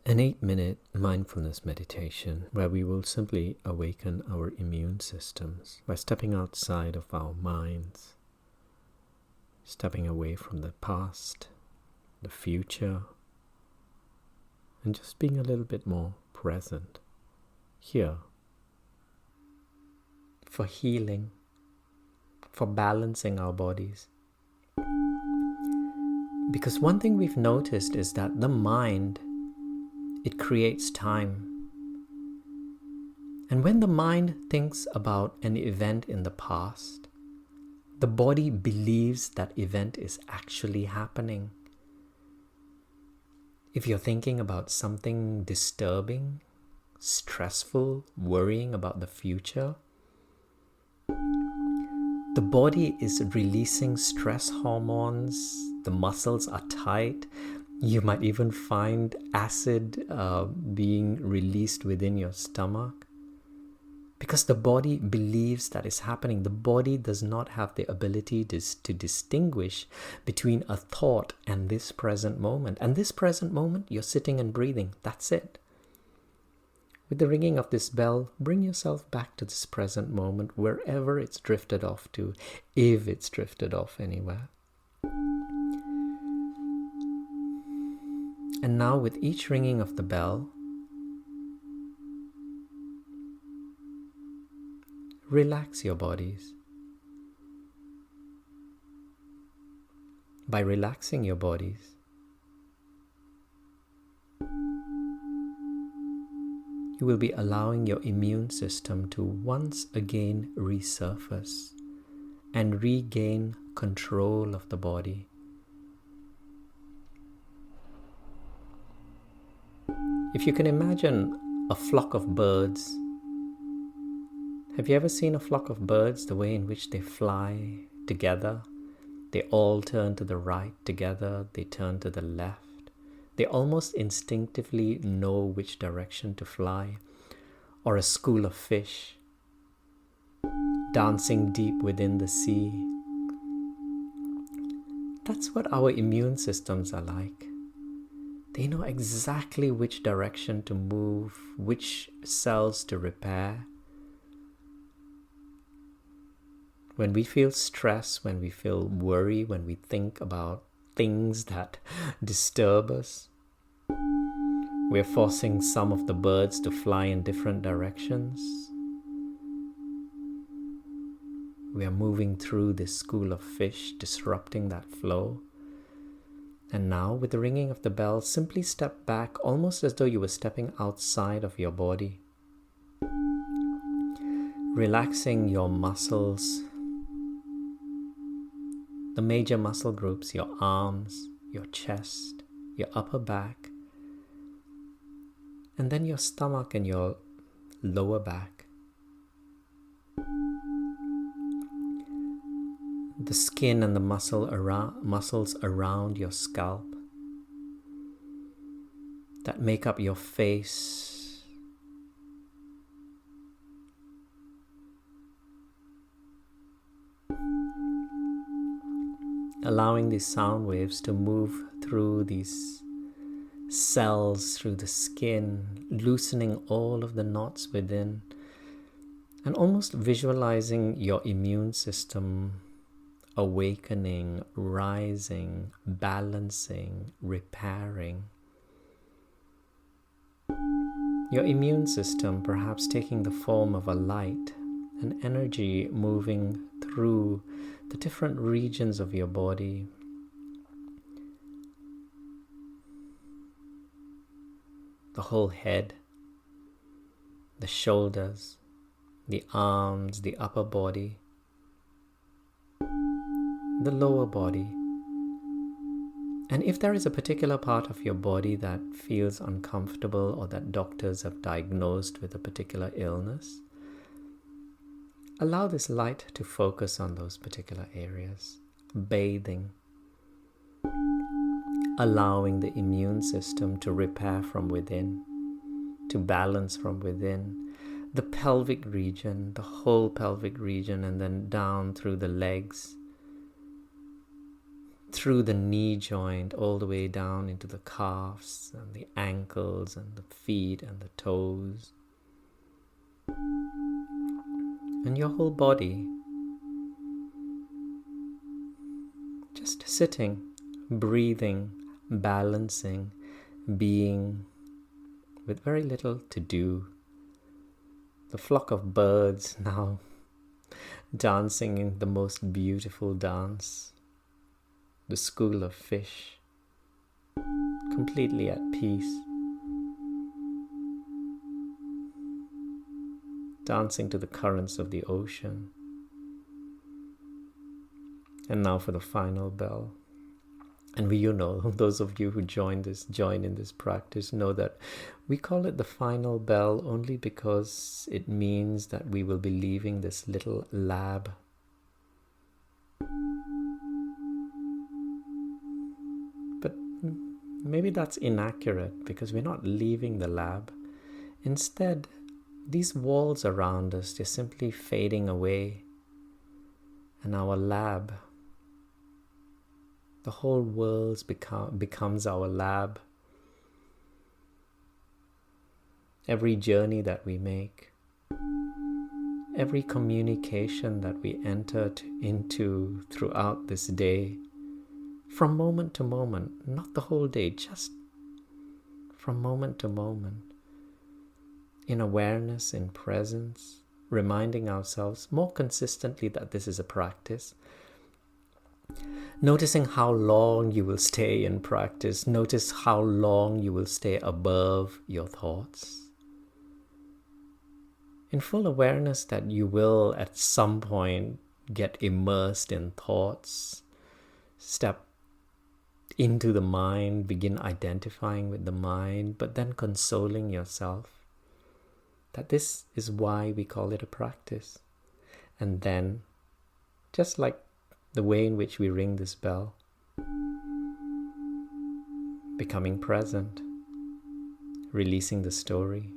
An 8-minute mindfulness meditation where we will simply awaken our immune systems by stepping outside of our minds, stepping away from the past, the future, and just being a little bit more present here for healing, for balancing our bodies. Because one thing we've noticed is that the mind, it creates time. And when the mind thinks about an event in the past, the body believes that event is actually happening. If you're thinking about something disturbing, stressful, worrying about the future, the body is releasing stress hormones, the muscles are tight. You might even find acid being released within your stomach because the body believes that is happening. The body does not have the ability to distinguish between a thought and this present moment. And this present moment, you're sitting and breathing. That's it. With the ringing of this bell, bring yourself back to this present moment, wherever it's drifted off to, if it's drifted off anywhere. And now with each ringing of the bell, relax your bodies. By relaxing your bodies, you will be allowing your immune system to once again resurface and regain control of the body. If you can imagine a flock of birds, have you ever seen a flock of birds, the way in which they fly together? They all turn to the right together, they turn to the left. They almost instinctively know which direction to fly. Or a school of fish dancing deep within the sea. That's what our immune systems are like. They know exactly which direction to move, which cells to repair. When we feel stress, when we feel worry, when we think about things that disturb us, we're forcing some of the birds to fly in different directions. We are moving through this school of fish, disrupting that flow. And now, with the ringing of the bell, simply step back, almost as though you were stepping outside of your body. Relaxing your muscles, the major muscle groups, your arms, your chest, your upper back, and then your stomach and your lower back. The skin and the muscles around your scalp that make up your face. Allowing these sound waves to move through these cells, through the skin, loosening all of the knots within, and almost visualizing your immune system awakening, rising, balancing, repairing. Your immune system perhaps taking the form of a light, an energy moving through the different regions of your body. The whole head, the shoulders, the arms, the upper body, the lower body. And if there is a particular part of your body that feels uncomfortable or that doctors have diagnosed with a particular illness, allow this light to focus on those particular areas, bathing, allowing the immune system to repair from within, to balance from within, the pelvic region, the whole pelvic region, and then down through the legs, through the knee joint all the way down into the calves and the ankles and the feet and the toes. And your whole body. Just sitting, breathing, balancing, being with very little to do. The flock of birds now dancing in the most beautiful dance. The school of fish completely at peace. Dancing to the currents of the ocean. And now for the final bell. And those of you who join in this practice know that we call it the final bell only because it means that we will be leaving this little lab. But maybe that's inaccurate because we're not leaving the lab. Instead, these walls around us, they're simply fading away. And our lab, the whole world becomes our lab. Every journey that we make, every communication that we enter into throughout this day, from moment to moment, not the whole day, just from moment to moment, in awareness, in presence, reminding ourselves more consistently that this is a practice. Noticing how long you will stay in practice. Notice how long you will stay above your thoughts. In full awareness that you will at some point get immersed in thoughts, step into the mind, begin identifying with the mind, but then consoling yourself that this is why we call it a practice. And then, just like the way in which we ring this bell, becoming present, releasing the story,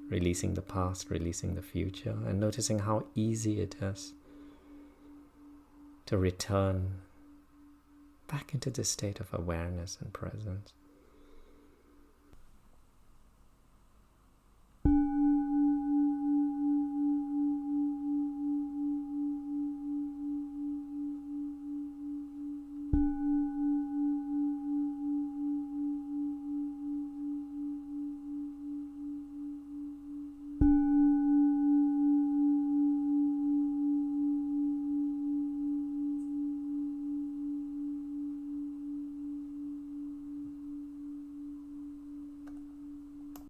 releasing the past, releasing the future, and noticing how easy it is to return back into this state of awareness and presence.